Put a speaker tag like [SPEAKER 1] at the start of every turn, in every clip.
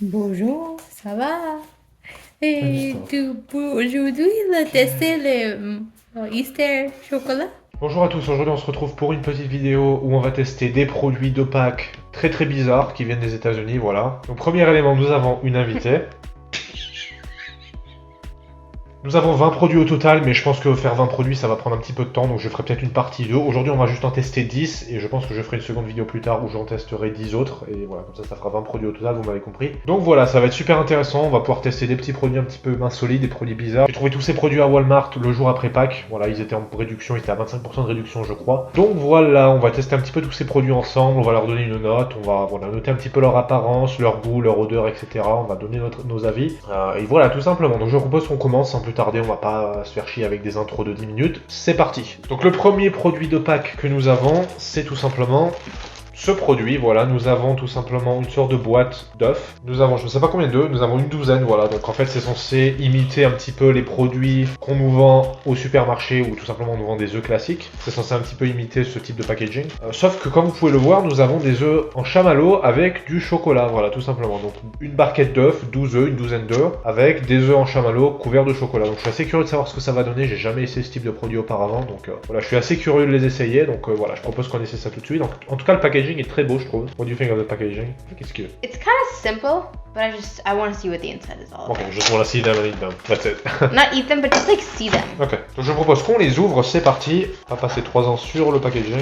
[SPEAKER 1] Bonjour, ça va?
[SPEAKER 2] Salut,
[SPEAKER 1] Et aujourd'hui, on a testé le Easter chocolat.
[SPEAKER 2] bonjour à tous, aujourd'hui on se retrouve pour une petite vidéo où on va tester des produits de Pâques très très bizarres qui viennent des États-Unis, voilà. Donc premier élément, nous avons une invitée. Nous avons 20 produits au total, mais je pense que faire 20 produits ça va prendre un petit peu de temps, donc je ferai peut-être une partie 2. Aujourd'hui on va juste en tester 10, et je pense que je ferai une seconde vidéo plus tard où j'en testerai 10 autres, et voilà, comme ça fera 20 produits au total, vous m'avez compris. Donc voilà, ça va être super intéressant, on va pouvoir tester des petits produits un petit peu insolites, des produits bizarres. J'ai trouvé tous ces produits à Walmart le jour après Pâques, voilà, ils étaient en réduction, ils étaient à 25% de réduction je crois. Donc voilà, on va tester un petit peu tous ces produits ensemble, on va leur donner une note, on va voilà, noter un petit peu leur apparence, leur goût, leur odeur, etc. On va donner nos avis, et voilà, tout simplement. Donc je propose qu'on commence sans plus tarder, on va pas se faire chier avec des intros de 10 minutes. C'est parti. Donc le premier produit de Pâques que nous avons, c'est tout simplement ce produit, voilà, nous avons tout simplement une sorte de boîte d'œufs. Nous avons, je ne sais pas combien d'œufs, nous avons une douzaine, voilà. Donc en fait, c'est censé imiter un petit peu les produits qu'on nous vend au supermarché ou tout simplement on nous vend des œufs classiques. C'est censé un petit peu imiter ce type de packaging. Sauf que comme vous pouvez le voir, nous avons des œufs en chamallow avec du chocolat, voilà, tout simplement. Donc une barquette d'œufs, 12 œufs, une douzaine d'œufs, avec des œufs en chamallow couverts de chocolat. Donc je suis assez curieux de savoir ce que ça va donner. J'ai jamais essayé ce type de produit auparavant, donc voilà, je suis assez curieux de les essayer. Donc voilà, je propose qu'on essaie ça tout de suite. Donc en tout cas, le packaging est très beau, je trouve. What do you think of the packaging? Qu'est-ce que...
[SPEAKER 3] It's kind of simple, but I want to see what the inside is all
[SPEAKER 2] Ok,
[SPEAKER 3] about.
[SPEAKER 2] just wanna see them and eat them. That's it.
[SPEAKER 3] Not eat them, but just like see them.
[SPEAKER 2] Ok, donc je propose qu'on les ouvre, c'est parti. On va passer 3 ans sur le packaging.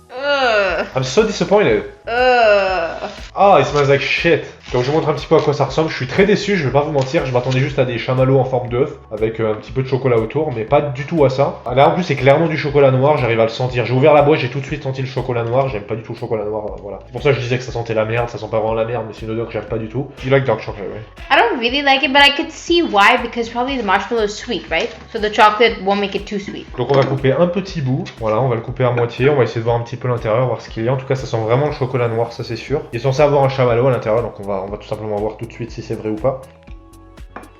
[SPEAKER 3] Ugh.
[SPEAKER 2] I'm so disappointed.
[SPEAKER 3] Ugh.
[SPEAKER 2] Ah, it smells like shit. Donc je vous montre un petit peu à quoi ça ressemble. Je suis très déçu, je vais pas vous mentir. Je m'attendais juste à des chamallows en forme d'œuf avec un petit peu de chocolat autour, mais pas du tout à ça. Là en plus c'est clairement du chocolat noir, j'arrive à le sentir. J'ai ouvert la boîte, j'ai tout de suite senti le chocolat noir. J'aime pas du tout le chocolat noir, voilà. C'est pour ça que je disais que ça sentait la merde. Ça sent pas vraiment la merde, mais c'est une odeur que j'aime pas du tout. You like dark chocolate, right?
[SPEAKER 3] I don't really like it, but I could see why because probably the marshmallow is sweet, right? So the chocolate won't make it too sweet.
[SPEAKER 2] Donc on va couper un petit bout, voilà, on va le couper à moitié, on va essayer de voir un petit peu l'intérieur, voir ce qu'il y a. En tout cas ça sent vraiment le chocolat noir, ça c'est sûr. Il est censé avoir un chamallow à l'intérieur, donc on va tout simplement voir tout de suite si c'est vrai ou pas.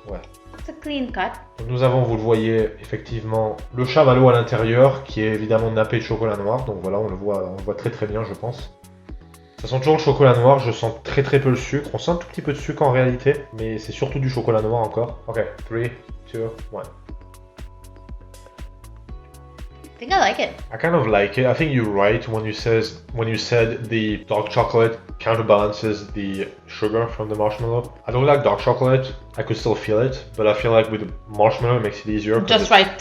[SPEAKER 2] Ouais.
[SPEAKER 3] It's a clean cut.
[SPEAKER 2] Donc nous avons, vous le voyez, effectivement le chamallow à l'intérieur, qui est évidemment nappé de chocolat noir, donc voilà, on le voit très très bien je pense. Ça sent toujours le chocolat noir, je sens très très peu le sucre, on sent un tout petit peu de sucre en réalité, mais c'est surtout du chocolat noir encore. Ok, 3, 2, 1.
[SPEAKER 3] I think I like it.
[SPEAKER 2] I kind of like it. I think you're right when you said the dark chocolate counterbalances the sugar from the marshmallow. I don't like dark chocolate. I could still feel it, but I feel like with the marshmallow it makes it easier.
[SPEAKER 3] Just right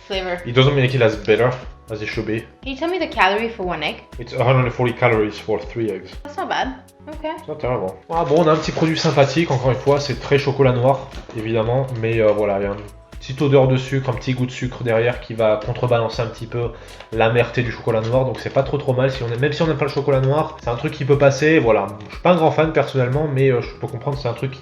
[SPEAKER 3] flavor.
[SPEAKER 2] It doesn't make it as bitter as it should be.
[SPEAKER 3] Can you tell me the calorie for one egg?
[SPEAKER 2] It's 140 calories for 3 eggs.
[SPEAKER 3] That's not bad. Okay.
[SPEAKER 2] C'est pas terrible. Ah bon, on a un petit produit sympathique, encore une fois, c'est très chocolat noir, évidemment, mais voilà, il y a une petite odeur de sucre, un petit goût de sucre derrière qui va contrebalancer un petit peu l'amerté du chocolat noir, donc c'est pas trop mal, même si on n'aime pas le chocolat noir, c'est un truc qui peut passer, voilà. Je suis pas un grand fan personnellement, mais je peux comprendre que c'est un truc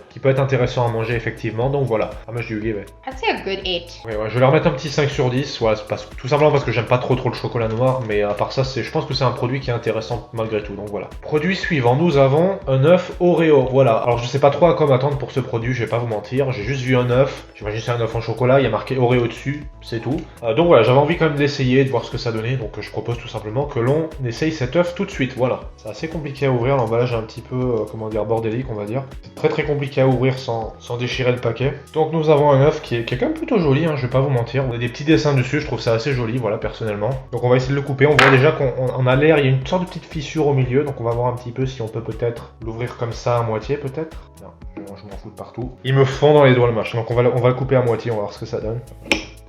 [SPEAKER 2] qui peut être intéressant à manger effectivement, donc voilà. Ah moi je lui give it.
[SPEAKER 3] I'd say a good 8.
[SPEAKER 2] Ouais, je vais leur mettre un petit 5 sur 10, ouais, tout simplement parce que j'aime pas trop le chocolat noir, mais à part ça, je pense que c'est un produit qui est intéressant malgré tout, donc voilà. Produit suivant, nous avons un œuf Oreo, voilà. Alors je sais pas trop à quoi m'attendre pour ce produit, je vais pas vous mentir, j'ai juste vu un œuf, j'imagine c'est un œuf en chocolat, il y a marqué Oreo dessus, c'est tout. Donc voilà, j'avais envie quand même d'essayer, de voir ce que ça donnait, donc je propose tout simplement que l'on essaye cet œuf tout de suite, voilà. C'est assez compliqué à ouvrir, l'emballage est un petit peu, comment dire, bordélique on va dire. C'est très compliqué à ouvrir sans déchirer le paquet. Donc nous avons un œuf qui est quand même plutôt joli, hein, je vais pas vous mentir. On a des petits dessins dessus, je trouve ça assez joli, voilà, personnellement. Donc on va essayer de le couper, on voit déjà qu'on a l'air, il y a une sorte de petite fissure au milieu, donc on va voir un petit peu si on peut peut-être l'ouvrir comme ça à moitié peut-être. Non, je m'en fous de partout. Il me fond dans les doigts le machin, donc on va le couper à moitié, on va voir ce que ça donne.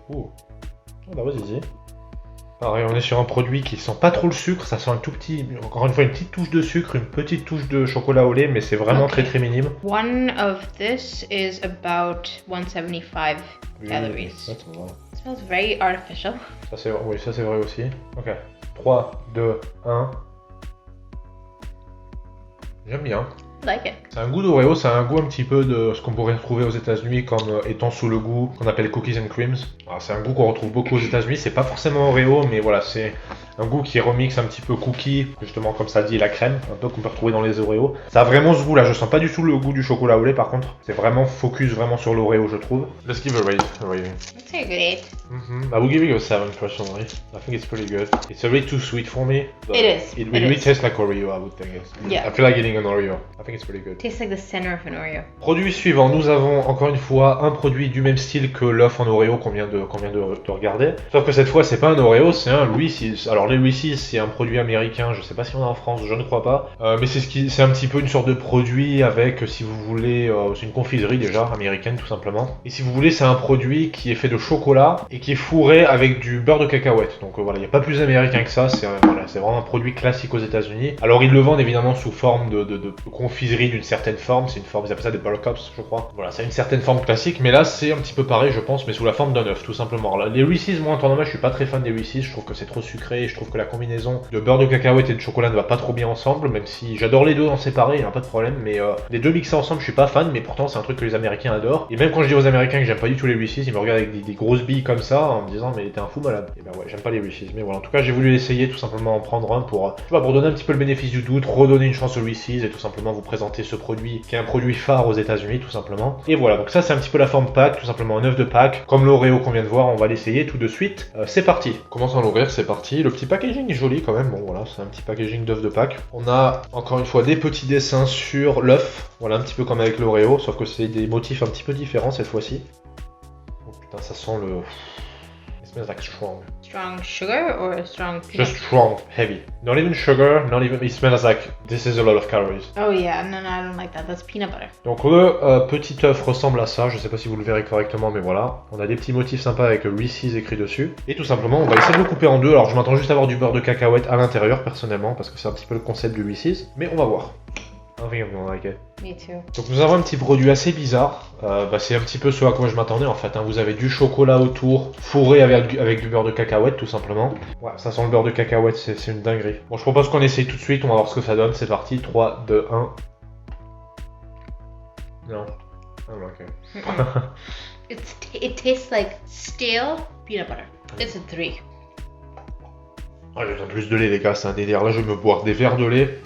[SPEAKER 2] Ouh. Ah bah vas-y. Pareil, on est sur un produit qui sent pas trop le sucre, ça sent un tout petit, encore une fois, une petite touche de sucre, une petite touche de chocolat au lait, mais c'est vraiment très minime.
[SPEAKER 3] One of this is about 175 calories.
[SPEAKER 2] Ça, c'est vrai.
[SPEAKER 3] It smells very artificial.
[SPEAKER 2] Oui, ça c'est vrai aussi. Ok. 3, 2, 1. J'aime bien.
[SPEAKER 3] I like it.
[SPEAKER 2] C'est un goût d'Oreo, c'est un goût un petit peu de ce qu'on pourrait retrouver aux États-Unis comme étant sous le goût qu'on appelle cookies and creams. C'est un goût qu'on retrouve beaucoup aux États-Unis, c'est pas forcément Oreo, mais voilà, c'est Un goût qui remixe un petit peu cookie, justement comme ça dit, la crème, un peu qu'on peut retrouver dans les Oreos. Ça a vraiment ce goût là, je sens pas du tout le goût du chocolat au lait par contre. C'est vraiment focus vraiment sur l'Oreo je trouve. Let's give a rate.
[SPEAKER 3] I'd say a good 8.
[SPEAKER 2] I will give it a 7 personally. I think it's pretty good. It's a bit too sweet for me. But
[SPEAKER 3] It is.
[SPEAKER 2] It
[SPEAKER 3] It
[SPEAKER 2] really
[SPEAKER 3] is.
[SPEAKER 2] tastes like Oreo, I would think.
[SPEAKER 3] Yeah.
[SPEAKER 2] I feel like eating an Oreo. I think it's pretty good.
[SPEAKER 3] Tastes like the center of an Oreo.
[SPEAKER 2] Produit suivant, nous avons encore une fois un produit du même style que l'œuf en Oreo qu'on vient de regarder. Sauf que cette fois c'est pas un Oreo, c'est un Reese's. Alors les Reese's c'est un produit américain, je sais pas si on a en France, je ne crois pas. Mais c'est un petit peu une sorte de produit avec, si vous voulez, c'est une confiserie déjà, américaine tout simplement. Et si vous voulez c'est un produit qui est fait de chocolat et qui est fourré avec du beurre de cacahuète. Donc voilà, il n'y a pas plus américain que ça, c'est vraiment un produit classique aux États-Unis. Alors ils le vendent évidemment sous forme de confiserie d'une certaine forme, c'est une forme, ils appellent ça des buttercups je crois. Voilà, c'est une certaine forme classique, mais là c'est un petit peu pareil je pense, mais sous la forme d'un œuf tout simplement. Alors, les Reese's, moi en temps normal je suis pas très fan des Reese's, je trouve que c'est trop sucré, je trouve que la combinaison de beurre de cacahuète et de chocolat ne va pas trop bien ensemble, même si j'adore les deux en séparé, il n'y a pas de problème, mais les deux mixés ensemble je suis pas fan, mais pourtant c'est un truc que les Américains adorent. Et même quand je dis aux Américains que j'aime pas du tout les Reese's, ils me regardent avec des grosses billes comme ça en me disant mais t'es un fou malade. Et ben ouais, j'aime pas les Reese's, mais voilà, en tout cas j'ai voulu essayer tout simplement en prendre un pour donner un petit peu le bénéfice du doute, redonner une chance aux Reese's et tout simplement vous présenter ce produit qui est un produit phare aux États-Unis tout simplement. Et voilà, donc ça c'est un petit peu la forme pack, tout simplement un œuf de pack, comme l'Oreo qu'on vient de voir, on va l'essayer tout de suite. C'est parti. Commençons à l'ouvrir, c'est parti. Le petit packaging est joli quand même, bon voilà, c'est un petit packaging d'œuf de pack. On a encore une fois des petits dessins sur l'œuf, voilà un petit peu comme avec l'Oreo, sauf que c'est des motifs un petit peu différents cette fois-ci. Oh putain, ça sent le... It smells like strong.
[SPEAKER 3] Strong sugar or strong peanut?
[SPEAKER 2] Just strong, heavy. Not even sugar, not even... It smells like this is a lot of calories.
[SPEAKER 3] Oh yeah, no, I don't like that. That's peanut butter.
[SPEAKER 2] Donc le petit œuf ressemble à ça, je sais pas si vous le verrez correctement, mais voilà. On a des petits motifs sympas avec Reese's écrit dessus. Et tout simplement, on va essayer de le couper en deux. Alors je m'attends juste à avoir du beurre de cacahuète à l'intérieur personnellement, parce que c'est un petit peu le concept du Reese's. Mais on va voir. I think I'm gonna like it.
[SPEAKER 3] Me too.
[SPEAKER 2] Donc nous avons un petit produit assez bizarre, c'est un petit peu ce à quoi je m'attendais en fait, hein. Vous avez du chocolat autour, fourré avec du beurre de cacahuète tout simplement. Ouais, ça sent le beurre de cacahuète, c'est une dinguerie. Bon, je propose qu'on essaye tout de suite, on va voir ce que ça donne, c'est parti, 3, 2, 1. Non. Ah, ok.
[SPEAKER 3] It tastes like stale peanut butter. It's a 3.
[SPEAKER 2] Ah, j'ai besoin de plus de lait les gars, c'est un délire, là je vais me boire des verres de lait.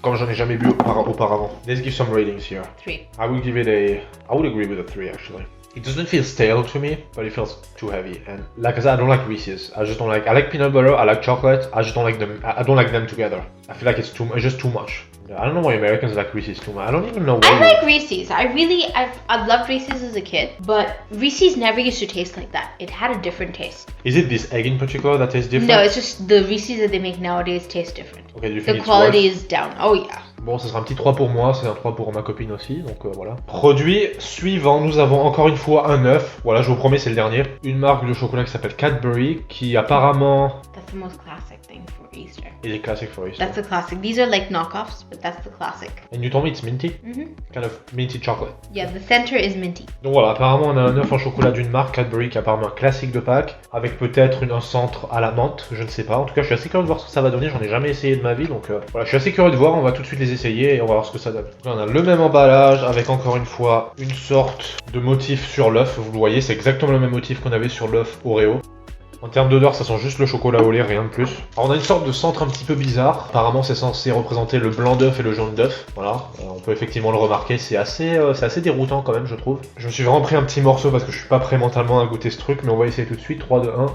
[SPEAKER 2] Comme j'en ai jamais bu auparavant. Let's give some ratings here.
[SPEAKER 3] 3.
[SPEAKER 2] I would give it I would agree with a 3 actually. It doesn't feel stale to me, but it feels too heavy. And like I said, I don't like Reese's. I like peanut butter, I like chocolate, I just don't like them. I don't like them together. I feel like it's just too much. I don't know why Americans like Reese's too much. I don't even know why.
[SPEAKER 3] I like Reese's. I loved Reese's as a kid, but Reese's never used to taste like that. It had a different taste.
[SPEAKER 2] Is it this egg in particular that tastes different?
[SPEAKER 3] No, it's just the Reese's that they make nowadays taste different.
[SPEAKER 2] Okay, do you
[SPEAKER 3] The
[SPEAKER 2] think it's
[SPEAKER 3] quality
[SPEAKER 2] worse?
[SPEAKER 3] is down. Oh yeah.
[SPEAKER 2] Bon, ça sera un petit 3 pour moi, c'est un 3 pour ma copine aussi, donc voilà. Produit suivant, nous avons encore une fois un œuf. Voilà, je vous promets, c'est le dernier. Une marque de chocolat qui s'appelle Cadbury, qui apparemment...
[SPEAKER 3] That's the most classic thing for Easter.
[SPEAKER 2] is a classic for Easter.
[SPEAKER 3] That's the classic. These are like knockoffs, but that's the classic.
[SPEAKER 2] And you told me it's minty?
[SPEAKER 3] Mm-hmm.
[SPEAKER 2] Kind of minty chocolate.
[SPEAKER 3] Yeah, the center is minty.
[SPEAKER 2] Donc voilà, apparemment on a un œuf en chocolat d'une marque Cadbury qui est apparemment un classique de Pâques, avec peut-être un centre à la menthe, je ne sais pas. En tout cas, je suis assez curieux de voir ce que ça va donner, j'en ai jamais essayé de ma vie, donc voilà, je suis assez curieux de voir, on va tout de suite les essayer et on va voir ce que ça donne. Là, on a le même emballage avec encore une fois une sorte de motif sur l'œuf, vous le voyez, c'est exactement le même motif qu'on avait sur l'œuf Oreo. En termes d'odeur, ça sent juste le chocolat au lait, rien de plus. Alors on a une sorte de centre un petit peu bizarre. Apparemment c'est censé représenter le blanc d'œuf et le jaune d'œuf. Voilà, on peut effectivement le remarquer, c'est assez déroutant quand même je trouve. Je me suis vraiment pris un petit morceau parce que je suis pas prêt mentalement à goûter ce truc, mais on va essayer tout de suite. 3, 2, 1.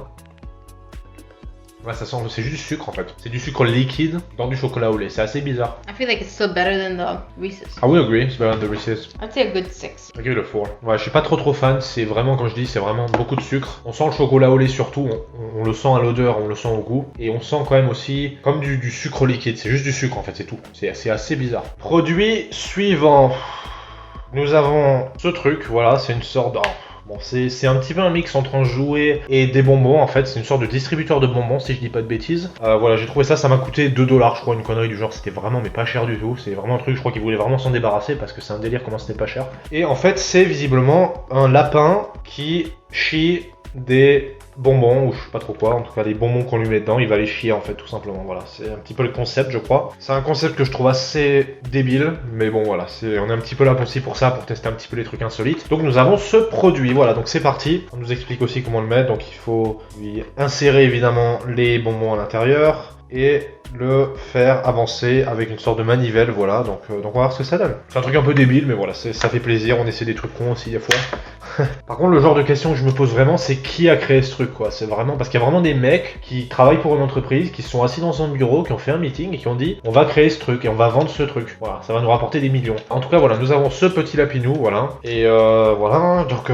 [SPEAKER 2] Ouais, ça sent, c'est juste du sucre en fait. C'est du sucre liquide dans du chocolat au lait, c'est assez bizarre.
[SPEAKER 3] I feel like it's still better than the Reese's.
[SPEAKER 2] I will agree, it's better than the Reese's.
[SPEAKER 3] I'd say a good 6.
[SPEAKER 2] I give it a 4. Ouais, je suis pas trop fan, c'est vraiment, comme je dis, c'est vraiment beaucoup de sucre. On sent le chocolat au lait surtout, on le sent à l'odeur, on le sent au goût. Et on sent quand même aussi comme du sucre liquide, c'est juste du sucre en fait, c'est tout. C'est assez bizarre. Produit suivant. Nous avons ce truc, voilà, c'est une sorte de... Bon, c'est un petit peu un mix entre un jouet et des bonbons en fait, c'est une sorte de distributeur de bonbons si je dis pas de bêtises. Voilà, j'ai trouvé ça m'a coûté 2$ je crois, une connerie du genre, c'était vraiment mais pas cher du tout, c'est vraiment un truc, je crois qu'ils voulaient vraiment s'en débarrasser parce que c'est un délire comment c'était pas cher. Et en fait c'est visiblement un lapin qui chie des bonbons ou je sais pas trop quoi, en tout cas des bonbons qu'on lui met dedans, il va les chier en fait tout simplement, voilà, c'est un petit peu le concept je crois. C'est un concept que je trouve assez débile, mais bon voilà, on est un petit peu là aussi pour ça, pour tester un petit peu les trucs insolites. Donc nous avons ce produit, voilà, donc c'est parti. On nous explique aussi comment le mettre, donc il faut lui insérer évidemment les bonbons à l'intérieur et le faire avancer avec une sorte de manivelle, voilà, donc on va voir ce que ça donne. C'est un truc un peu débile, mais voilà, ça fait plaisir, on essaie des trucs cons aussi des fois. Par contre, le genre de question que je me pose vraiment, c'est qui a créé ce truc, quoi. C'est vraiment parce qu'il y a vraiment des mecs qui travaillent pour une entreprise, qui se sont assis dans un bureau, qui ont fait un meeting et qui ont dit on va créer ce truc et on va vendre ce truc. Voilà, ça va nous rapporter des millions. En tout cas, voilà, nous avons ce petit lapinou, voilà. Et voilà, donc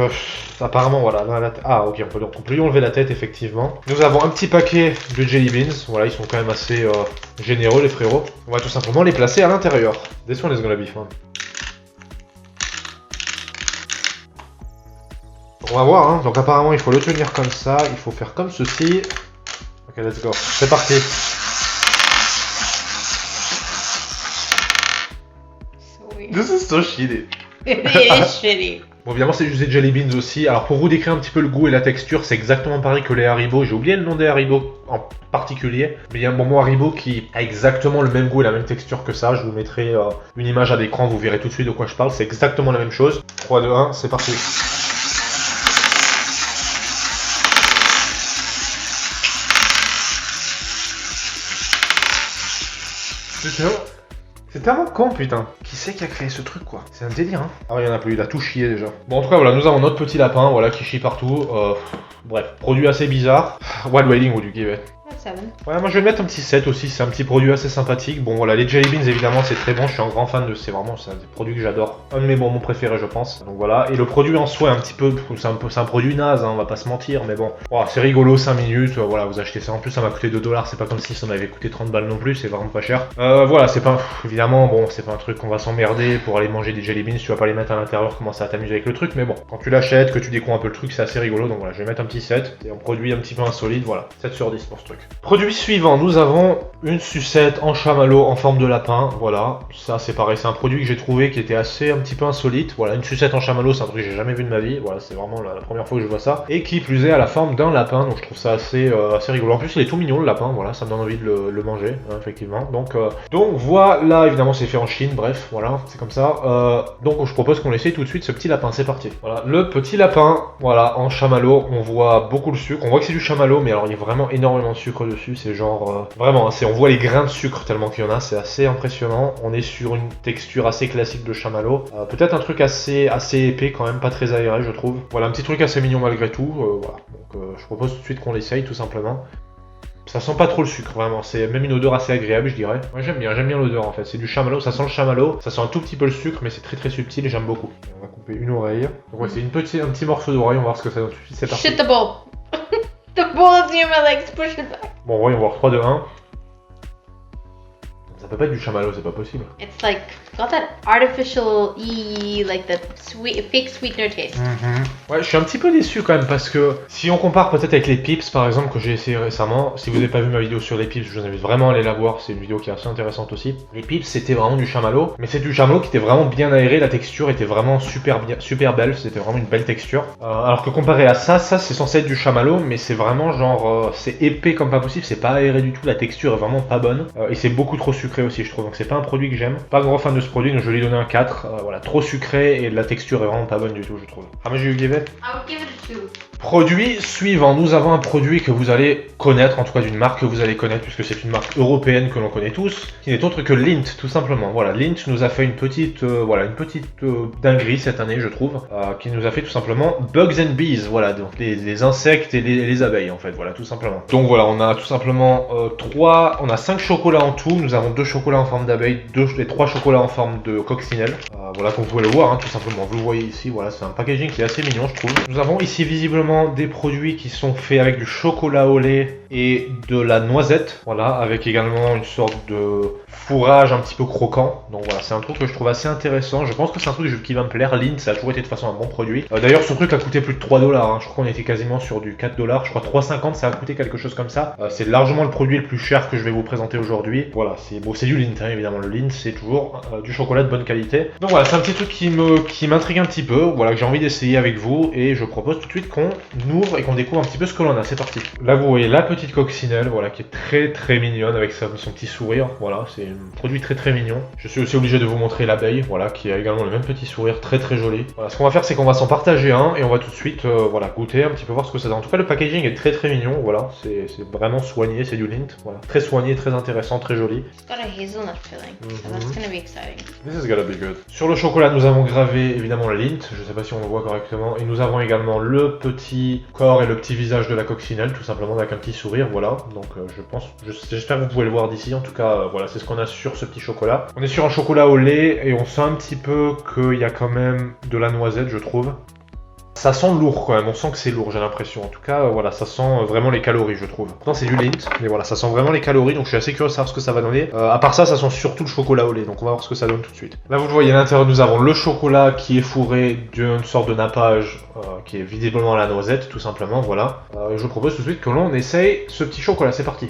[SPEAKER 2] apparemment, voilà. Ah, ok, on peut lui enlever la tête, effectivement. Nous avons un petit paquet de jelly beans. Voilà, ils sont quand même assez généreux, les frérots. On va tout simplement les placer à l'intérieur. This one is gonna be fun. On va voir, hein. Donc apparemment il faut le tenir comme ça, il faut faire comme ceci. Ok, let's go. C'est parti.
[SPEAKER 3] So weird.
[SPEAKER 2] This is so shitty.
[SPEAKER 3] It is shitty.
[SPEAKER 2] Bon, évidemment, c'est juste des jelly beans aussi. Alors, pour vous décrire un petit peu le goût et la texture, c'est exactement pareil que les Haribo. J'ai oublié le nom des Haribo en particulier, mais il y a un bonbon Haribo qui a exactement le même goût et la même texture que ça. Je vous mettrai une image à l'écran, vous verrez tout de suite de quoi je parle. C'est exactement la même chose. 3, 2, 1, c'est parti. C'est tellement con, putain. Qui c'est qui a créé ce truc, quoi? C'est un délire, hein. Ah, il y en a plus, il a tout chié déjà. Bon, en tout cas, voilà, nous avons notre petit lapin, voilà, qui chie partout. Bref, produit assez bizarre. Wild Waiting, would you give it?
[SPEAKER 3] 7.
[SPEAKER 2] Ouais, moi je vais le mettre un petit 7 aussi, c'est un petit produit assez sympathique. Bon voilà, les jelly beans évidemment c'est très bon, je suis un grand fan de c'est un des produits que j'adore. Un de mes bonbons préférés je pense. Donc voilà, et le produit en soi un petit peu, c'est un produit naze, hein, on va pas se mentir, mais bon. Oh, c'est rigolo, 5 minutes, voilà, vous achetez ça. En plus ça m'a coûté 2$, c'est pas comme si ça m'avait coûté 30 balles non plus, c'est vraiment pas cher. Voilà, c'est pas, évidemment, bon, c'est pas un truc qu'on va s'emmerder pour aller manger des jelly beans, tu vas pas les mettre à l'intérieur, commencer à t'amuser avec le truc, mais bon, quand tu l'achètes, que tu découvres un peu le truc, c'est assez rigolo, donc voilà, je vais mettre un petit 7, et un produit un petit peu insolite, voilà, 7 sur 10 pour ce truc. Produit suivant, nous avons une sucette en chamallow en forme de lapin, voilà, ça c'est pareil, c'est un produit que j'ai trouvé qui était assez un petit peu insolite, voilà, une sucette en chamallow, c'est un truc que j'ai jamais vu de ma vie, voilà, c'est vraiment la première fois que je vois ça, et qui plus est à la forme d'un lapin, donc je trouve ça assez rigolo, en plus il est tout mignon le lapin, voilà, ça me donne envie de le manger, hein, effectivement, donc voilà, évidemment c'est fait en Chine, bref, voilà, c'est comme ça, donc je propose qu'on essaye tout de suite ce petit lapin, c'est parti, voilà, le petit lapin, voilà, en chamallow, on voit beaucoup le sucre, on voit que c'est du chamallow, mais alors il y a vraiment énormément de sucre dessus, c'est genre, vraiment, hein, on voit les grains de sucre tellement qu'il y en a, c'est assez impressionnant. On est sur une texture assez classique de chamallow. Peut-être un truc assez épais quand même, pas très aéré je trouve. Voilà, un petit truc assez mignon malgré tout. Voilà, donc je propose tout de suite qu'on l'essaye tout simplement. Ça sent pas trop le sucre vraiment, c'est même une odeur assez agréable je dirais. Moi j'aime bien l'odeur en fait, c'est du chamallow, ça sent le chamallow, ça sent un tout petit peu le sucre mais c'est très subtil et j'aime beaucoup. On va couper une oreille. Donc ouais, c'est un petit morceau d'oreille, on va voir ce que ça donne tout de suite, c'est parti.
[SPEAKER 3] Shit the bowl. The bowl is near my legs, push it back.
[SPEAKER 2] Bon voyons voir, 3, 2, 1. Ça peut pas être du chamallow, c'est pas possible.
[SPEAKER 3] It's like got that artificial like that fake sweetener taste.
[SPEAKER 2] Ouais, je suis un petit peu déçu quand même parce que si on compare peut-être avec les Pips par exemple que j'ai essayé récemment, si vous n'avez pas vu ma vidéo sur les Pips, je vous invite vraiment à aller la voir, c'est une vidéo qui est assez intéressante aussi. Les Pips c'était vraiment du chamallow, mais c'est du chamallow qui était vraiment bien aéré, la texture était vraiment super belle, c'était vraiment une belle texture. Alors que comparé à ça c'est censé être du chamallow, mais c'est vraiment genre, c'est épais comme pas possible, c'est pas aéré du tout, la texture est vraiment pas bonne, et c'est beaucoup trop sucré aussi je trouve, donc c'est pas un produit que j'aime. Pas grand fan de ce produit, donc je vais lui donner un 4, voilà, trop sucré et la texture est vraiment pas bonne du tout je trouve. Ah mais j'ai eu give it.
[SPEAKER 3] I would give it a 2.
[SPEAKER 2] Produit suivant, nous avons un produit que vous allez connaître, en tout cas d'une marque que vous allez connaître, puisque c'est une marque européenne que l'on connaît tous, qui n'est autre que Lindt, tout simplement. Voilà, Lindt nous a fait une petite dinguerie cette année, je trouve, qui nous a fait tout simplement Bugs and Bees, voilà, donc les insectes et les abeilles, en fait, voilà, tout simplement. Donc voilà, on a tout simplement on a 5 chocolats en tout, nous avons 2 chocolats en forme d'abeille, et 3 chocolats en forme de coccinelle. Voilà, comme vous pouvez le voir, hein, tout simplement, vous le voyez ici, voilà, c'est un packaging qui est assez mignon, je trouve. Nous avons ici visiblement des produits qui sont faits avec du chocolat au lait et de la noisette, voilà, avec également une sorte de fourrage un petit peu croquant. Donc voilà, c'est un truc que je trouve assez intéressant. Je pense que c'est un truc qui va me plaire. Lindt, ça a toujours été de toute façon un bon produit. D'ailleurs, ce truc a coûté plus de 3$. Hein. Je crois qu'on était quasiment sur du 4$. Je crois 3,50, ça a coûté quelque chose comme ça. C'est largement le produit le plus cher que je vais vous présenter aujourd'hui. Voilà, c'est du Lindt, hein, évidemment. Le Lindt, c'est toujours du chocolat de bonne qualité. Donc voilà. voilà, c'est un petit truc qui m'intrigue un petit peu, voilà, que j'ai envie d'essayer avec vous, et je propose tout de suite qu'on ouvre et qu'on découvre un petit peu ce que l'on a. C'est parti. Là, vous voyez la petite coccinelle, voilà, qui est très très mignonne avec son petit sourire. Voilà, c'est un produit très très mignon. Je suis aussi obligé de vous montrer l'abeille, voilà, qui a également le même petit sourire très très joli. Voilà, ce qu'on va faire, c'est qu'on va s'en partager un et on va tout de suite, voilà, goûter un petit peu, voir ce que ça donne. En tout cas, le packaging est très très mignon, voilà, c'est vraiment soigné, c'est du Lindt, voilà, très soigné, très intéressant, très joli.
[SPEAKER 3] It's got a hazelnut filling, so that's gonna be exciting.
[SPEAKER 2] This is gonna be good. Sur le chocolat, nous avons gravé évidemment Lindt, je sais pas si on le voit correctement, et nous avons également le petit corps et le petit visage de la coccinelle, tout simplement avec un petit sourire, voilà. Donc j'espère que vous pouvez le voir d'ici, en tout cas, voilà, c'est ce qu'on a sur ce petit chocolat. On est sur un chocolat au lait et on sent un petit peu qu'il y a quand même de la noisette, je trouve. Ça sent lourd quand même, on sent que c'est lourd, j'ai l'impression. En tout cas, voilà, ça sent vraiment les calories, je trouve. Pourtant, c'est du Lindt, mais voilà, ça sent vraiment les calories, donc je suis assez curieux de savoir ce que ça va donner. À part ça, ça sent surtout le chocolat au lait, donc on va voir ce que ça donne tout de suite. Là, vous le voyez à l'intérieur, nous avons le chocolat qui est fourré d'une sorte de nappage qui est visiblement à la noisette, tout simplement, voilà. Je propose tout de suite que l'on essaye ce petit chocolat, c'est parti.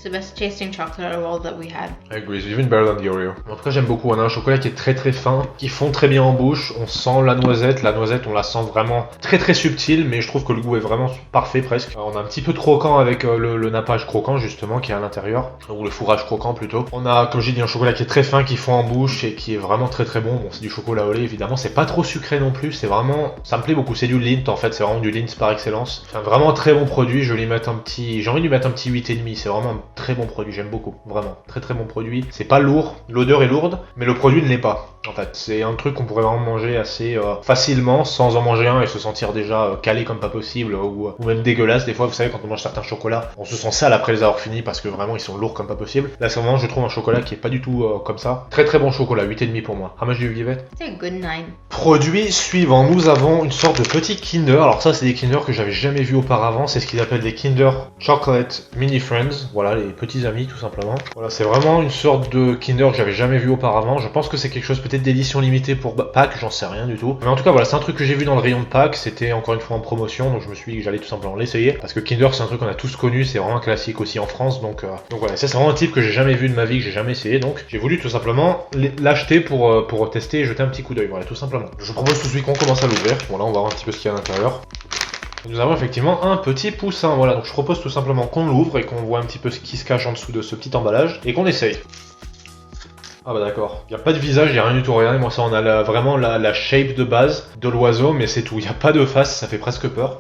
[SPEAKER 3] It's the best tasting chocolate out of all that we had.
[SPEAKER 2] I agree, it's even better than the Oreo. En tout cas, j'aime beaucoup. On a un chocolat qui est très très fin, qui fond très bien en bouche. On sent la noisette. La noisette, on la sent vraiment très très subtile, mais je trouve que le goût est vraiment parfait presque. On a un petit peu de croquant avec le nappage croquant justement qui est à l'intérieur, ou le fourrage croquant plutôt. On a, comme j'ai dit, un chocolat qui est très fin, qui fond en bouche et qui est vraiment très très bon. Bon, c'est du chocolat au lait évidemment. C'est pas trop sucré non plus. C'est vraiment, ça me plaît beaucoup. C'est du Lindt en fait. C'est vraiment du Lindt par excellence. Enfin, vraiment un très bon produit. Je vais lui mettre un petit, j'ai envie de lui mettre un petit 8,5. C'est vraiment un très bon produit. J'aime beaucoup, vraiment. Très très bon produit. C'est pas lourd, l'odeur est lourde, mais le produit ne l'est pas. En fait, c'est un truc qu'on pourrait vraiment manger assez facilement, sans en manger un et se sentir déjà calé comme pas possible, ou même dégueulasse. Des fois, vous savez, quand on mange certains chocolats, on se sent sale après les avoir finis parce que vraiment ils sont lourds comme pas possible. Là, c'est vraiment, je trouve, un chocolat qui est pas du tout comme ça. Très très bon chocolat, 8,5 pour moi. How much do you give it?
[SPEAKER 3] It's a good 9.
[SPEAKER 2] Produit suivant, nous avons une sorte de petit Kinder. Alors ça, c'est des Kinder que j'avais jamais vu auparavant. C'est ce qu'ils appellent des Kinder Chocolate Mini Friends. Voilà, les petits amis tout simplement. Voilà, c'est vraiment une sorte de Kinder que j'avais jamais vu auparavant. Je pense que c'est quelque chose peut-être d'édition limitée pour Pâques, j'en sais rien du tout. Mais en tout cas, voilà, c'est un truc que j'ai vu dans le rayon de Pâques. C'était encore une fois en promotion, donc je me suis dit que j'allais tout simplement l'essayer. Parce que Kinder, c'est un truc qu'on a tous connu, c'est vraiment classique aussi en France. Donc voilà, ça c'est vraiment un type que j'ai jamais vu de ma vie, que j'ai jamais essayé. Donc j'ai voulu tout simplement l'acheter pour tester et jeter un petit coup d'œil. Voilà, tout simplement. Je vous propose tout de suite qu'on commence à l'ouvrir. Voilà, on va voir un petit peu ce qu'il y a à l'intérieur. Nous avons effectivement un petit poussin, voilà, donc je propose tout simplement qu'on l'ouvre et qu'on voit un petit peu ce qui se cache en dessous de ce petit emballage et qu'on essaye. Ah bah d'accord, il n'y a pas de visage, il n'y a rien du tout, regardez moi ça on a vraiment la shape de base de l'oiseau mais c'est tout, il n'y a pas de face, ça fait presque peur.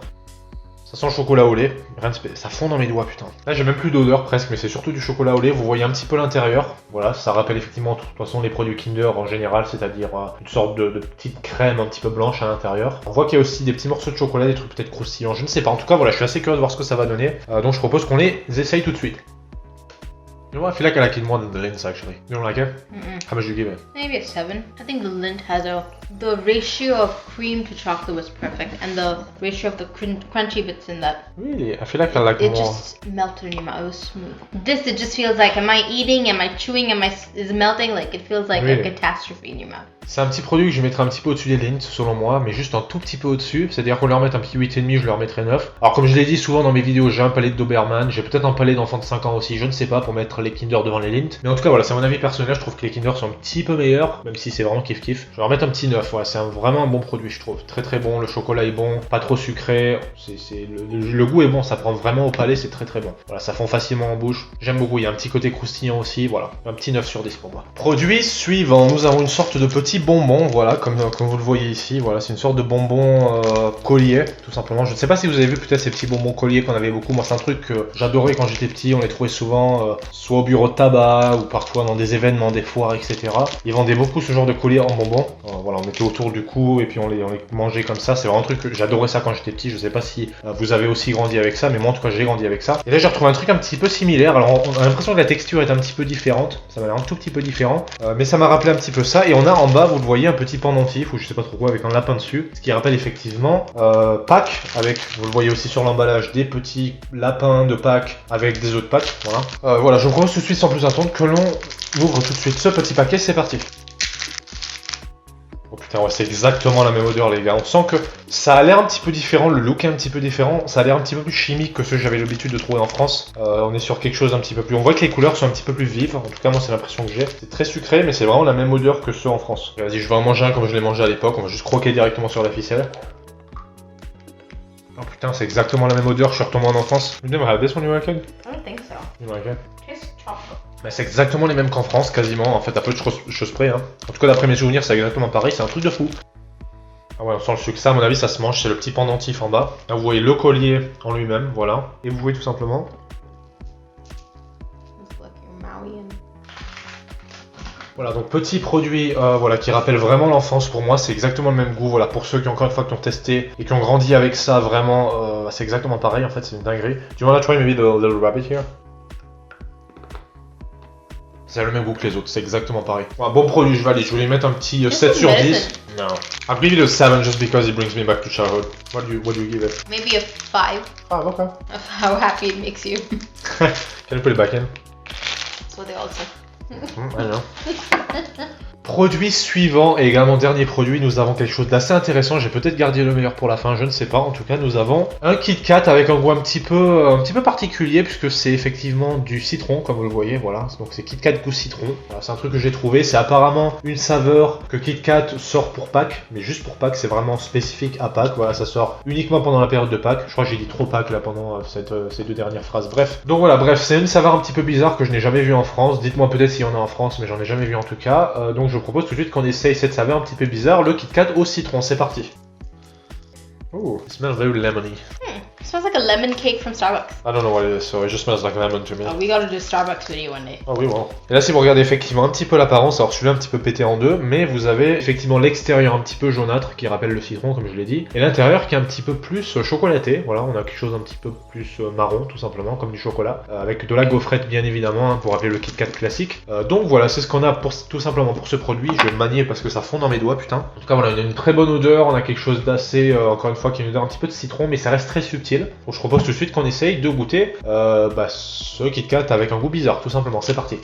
[SPEAKER 2] Ça sent le chocolat au lait, rien de ça fond dans mes doigts putain. Là j'ai même plus d'odeur presque, mais c'est surtout du chocolat au lait, vous voyez un petit peu l'intérieur. Voilà, ça rappelle effectivement de toute façon les produits Kinder en général, c'est-à-dire une sorte de petite crème un petit peu blanche à l'intérieur. On voit qu'il y a aussi des petits morceaux de chocolat, des trucs peut-être croustillants, je ne sais pas. En tout cas voilà, je suis assez curieux de voir ce que ça va donner, donc je propose qu'on les essaye tout de suite. You know, I feel like I like it more than the Lindt actually. You don't like it? How much do you give it?
[SPEAKER 3] Maybe a 7. I think the Lindt has the ratio of cream to chocolate was perfect, and the ratio of the crunchy bits in that.
[SPEAKER 2] Really? I feel like I like
[SPEAKER 3] It
[SPEAKER 2] more.
[SPEAKER 3] just melted in your mouth. It was smooth. This, it just feels like, am I eating? Am I chewing? Is it melting? Like it feels like
[SPEAKER 2] Really?
[SPEAKER 3] a catastrophe in your mouth.
[SPEAKER 2] C'est un petit produit que je mettrais un petit peu au-dessus des Lindt selon moi, mais juste un tout petit peu au-dessus. C'est-à-dire qu'on leur met un petit 8,5, je leur mettrais 9. Alors comme je l'ai dit souvent dans mes vidéos, j'ai un palais de Doberman, j'ai peut-être un palais d'enfant de 5 ans aussi, je ne sais pas, pour mettre les Kinder devant les Lindt. Mais en tout cas voilà, c'est mon avis personnel, je trouve que les Kinder sont un petit peu meilleurs, même si c'est vraiment kiff-kiff. Je vais leur mettre un petit 9, voilà, c'est vraiment un bon produit je trouve. Très très bon, le chocolat est bon, pas trop sucré, le goût est bon, ça prend vraiment au palais, c'est très très bon. Voilà, ça fond facilement en bouche, j'aime beaucoup, il y a un petit côté croustillant aussi, voilà, un petit 9 sur 10 pour moi. Produit suivant, nous avons une sorte de petit bonbon, voilà, comme vous le voyez ici, voilà, c'est une sorte de bonbon collier, tout simplement. Je ne sais pas si vous avez vu peut-être ces petits bonbons colliers qu'on avait beaucoup, moi c'est un truc que j'adorais quand j'étais petit, on les trouvait souvent soit au bureau de tabac, ou parfois dans des événements, des foires, etc. Ils vendaient beaucoup ce genre de collier en bonbons, voilà, on mettait autour du cou, et puis on les mangeait comme ça, c'est vraiment un truc que j'adorais ça quand j'étais petit, je sais pas si vous avez aussi grandi avec ça, mais moi en tout cas j'ai grandi avec ça. Et là j'ai retrouvé un truc un petit peu similaire, alors on a l'impression que la texture est un petit peu différente, ça m'a l'air un tout petit peu différent, mais ça m'a rappelé un petit peu ça, et on a en bas, vous le voyez, un petit pendentif, ou je sais pas trop quoi, avec un lapin dessus, ce qui rappelle effectivement Pâques, avec, vous le voyez aussi sur l'emballage, des petits lapins de Pâques avec des œufs de Pâques, voilà. Voilà, je vous propose tout de suite sans plus attendre que l'on ouvre tout de suite ce petit paquet, c'est parti. Oh putain, Putain, ouais, c'est exactement la même odeur, les gars. On sent que ça a l'air un petit peu différent, le look est un petit peu différent. Ça a l'air un petit peu plus chimique que ce que j'avais l'habitude de trouver en France. On est sur quelque chose un petit peu plus... On voit que les couleurs sont un petit peu plus vives. En tout cas, moi, c'est l'impression que j'ai. C'est très sucré, mais c'est vraiment la même odeur que ceux en France. Vas-y, je vais en manger un comme je l'ai mangé à l'époque. On va juste croquer directement sur la ficelle. Oh putain, c'est exactement la même odeur. Je suis retombé en enfance. You never had this when you were a kid?
[SPEAKER 3] I don't think so.
[SPEAKER 2] You like it?
[SPEAKER 3] Tastes chocolate.
[SPEAKER 2] Bah, c'est exactement les mêmes qu'en France, quasiment. En fait, à peu de choses près. Hein. En tout cas, d'après mes souvenirs, c'est exactement pareil. C'est un truc de fou. Ah ouais, on sent le sucre. Ça, à mon avis, ça se mange. C'est le petit pendentif en bas. Là, vous voyez le collier en lui-même. Voilà. Et vous voyez tout simplement.
[SPEAKER 3] It's like your Maui and...
[SPEAKER 2] Voilà, donc petit produit voilà, qui rappelle vraiment l'enfance pour moi, c'est exactement le même goût. Voilà, pour ceux qui encore une fois qui ont testé et qui ont grandi avec ça, vraiment, c'est exactement pareil en fait, c'est une dinguerie. Do you wanna try maybe the little rabbit here? C'est le même goût que les autres, c'est exactement pareil. Voilà, bon produit, je vais aller, je voulais mettre un petit 7 sur 10. No. I'll give it a 7 just because it brings me back to childhood. What do you give it?
[SPEAKER 3] Maybe a 5
[SPEAKER 2] Ah, okay.
[SPEAKER 3] of how happy it makes you.
[SPEAKER 2] Can you put it back in?
[SPEAKER 3] That's what they all say.
[SPEAKER 2] I know. Produit suivant et également dernier produit, nous avons quelque chose d'assez intéressant. J'ai peut-être gardé le meilleur pour la fin, je ne sais pas. En tout cas, nous avons un Kit Kat avec un goût un petit peu particulier puisque c'est effectivement du citron, comme vous le voyez. Voilà, donc c'est Kit Kat goût citron. Voilà, c'est un truc que j'ai trouvé. C'est apparemment une saveur que Kit Kat sort pour Pâques, mais juste pour Pâques. C'est vraiment spécifique à Pâques. Voilà, ça sort uniquement pendant la période de Pâques. Je crois que j'ai dit trop Pâques là pendant ces deux dernières phrases. Bref, donc voilà, bref, c'est une saveur un petit peu bizarre que je n'ai jamais vue en France. Dites-moi peut-être s'il y en a en France, mais j'en ai jamais vu en tout cas. Donc je propose tout de suite qu'on essaye cette saveur un petit peu bizarre, le Kit Kat au citron, c'est parti. Oh, it smells very lemony.
[SPEAKER 3] It smells like a lemon cake from Starbucks.
[SPEAKER 2] I don't know what it is, so it just smells like lemon to me.
[SPEAKER 3] Oh, we gotta do a Starbucks video one day.
[SPEAKER 2] Ah oui, bon. Et là, si vous regardez effectivement un petit peu l'apparence, alors celui-là un petit peu pété en deux, mais vous avez effectivement l'extérieur un petit peu jaunâtre qui rappelle le citron, comme je l'ai dit, et l'intérieur qui est un petit peu plus chocolaté. Voilà, on a quelque chose un petit peu plus marron, tout simplement, comme du chocolat, avec de la gaufrette bien évidemment, hein, pour rappeler le Kit Kat classique. Donc voilà, c'est ce qu'on a tout simplement pour ce produit. Je vais le manier parce que ça fond dans mes doigts, putain. En tout cas, voilà, on a une très bonne odeur, on a quelque chose d'assez, encore une fois, qui a une odeur un petit peu de citron, mais ça reste très subtil. Donc je propose tout de suite qu'on essaye de goûter ce Kit Kat avec un goût bizarre, tout simplement. C'est parti.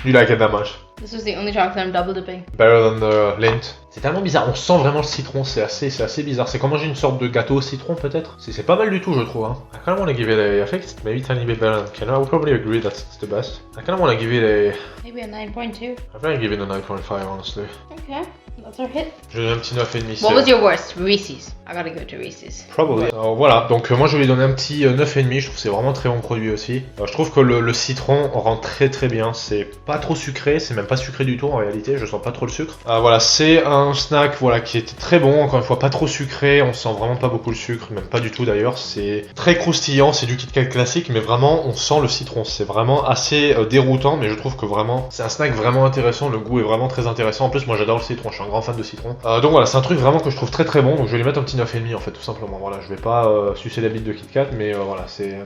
[SPEAKER 2] You like it that much?
[SPEAKER 3] This was the only chocolate I'm double dipping.
[SPEAKER 2] Better than the Lindt. C'est tellement bizarre, on sent vraiment le citron, c'est assez bizarre. C'est comme manger une sorte de gâteau au citron peut-être. C'est pas mal du tout je trouve. Hein. I kinda wanna give it a, I think it's maybe tiny bit better than Kenner. I would probably agree that's the best. I kinda wanna give it a...
[SPEAKER 3] Maybe a 9.2.
[SPEAKER 2] I'm gonna give it a 9.5 honestly.
[SPEAKER 3] Okay, that's our hit.
[SPEAKER 2] Je donne un petit 9,5.
[SPEAKER 3] What was your worst? Reese's. I gotta go to Reese's.
[SPEAKER 2] Probably. Voilà, donc moi je vais lui donner un petit 9,5, je trouve que c'est vraiment très bon produit aussi. Je trouve que le citron rend très bien, c'est pas trop sucré, c'est même pas sucré du tout en réalité, je sens pas trop le sucre. Voilà, c'est un snack voilà, qui était très bon, encore une fois pas trop sucré, on sent vraiment pas beaucoup le sucre, même pas du tout d'ailleurs, c'est très croustillant, c'est du Kit Kat classique, mais vraiment on sent le citron, c'est vraiment assez déroutant, mais je trouve que vraiment c'est un snack vraiment intéressant, le goût est vraiment très intéressant, en plus moi j'adore le citron, je suis un grand fan de citron. Donc voilà, c'est un truc vraiment que je trouve très bon, donc je vais lui mettre un petit 9,5 en fait tout simplement, voilà, je vais pas sucer la bite de Kit Kat, mais voilà, c'est...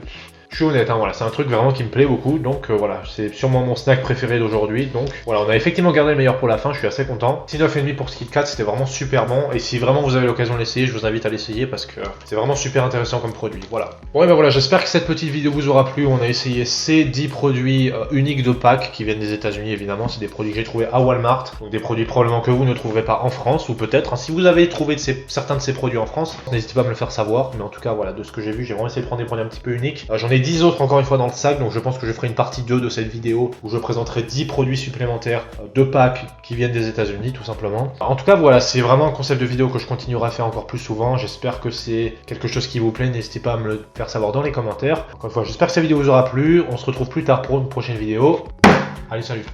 [SPEAKER 2] Je suis honnête, hein, voilà, c'est un truc vraiment qui me plaît beaucoup, donc voilà, c'est sûrement mon snack préféré d'aujourd'hui, donc voilà, on a effectivement gardé le meilleur pour la fin, je suis assez content. 9,5 pour ce Kit Kat, c'était vraiment super bon, et si vraiment vous avez l'occasion de l'essayer, je vous invite à l'essayer parce que c'est vraiment super intéressant comme produit, voilà. Bon et ben voilà, j'espère que cette petite vidéo vous aura plu, on a essayé ces 10 produits uniques de Pâques qui viennent des États-Unis évidemment, c'est des produits que j'ai trouvés à Walmart, donc des produits probablement que vous ne trouverez pas en France, ou peut-être, hein, si vous avez trouvé certains de ces produits en France, n'hésitez pas à me le faire savoir, mais en tout cas voilà, de ce que j'ai vu, j'ai vraiment essayé de prendre des produits un petit peu uniques. J'en ai 10 autres encore une fois dans le sac, donc je pense que je ferai une partie 2 de cette vidéo où je présenterai 10 produits supplémentaires de Pâques qui viennent des États-Unis tout simplement. En tout cas voilà, c'est vraiment un concept de vidéo que je continuerai à faire encore plus souvent, j'espère que c'est quelque chose qui vous plaît, n'hésitez pas à me le faire savoir dans les commentaires. Encore une fois, j'espère que cette vidéo vous aura plu, on se retrouve plus tard pour une prochaine vidéo. Allez, salut!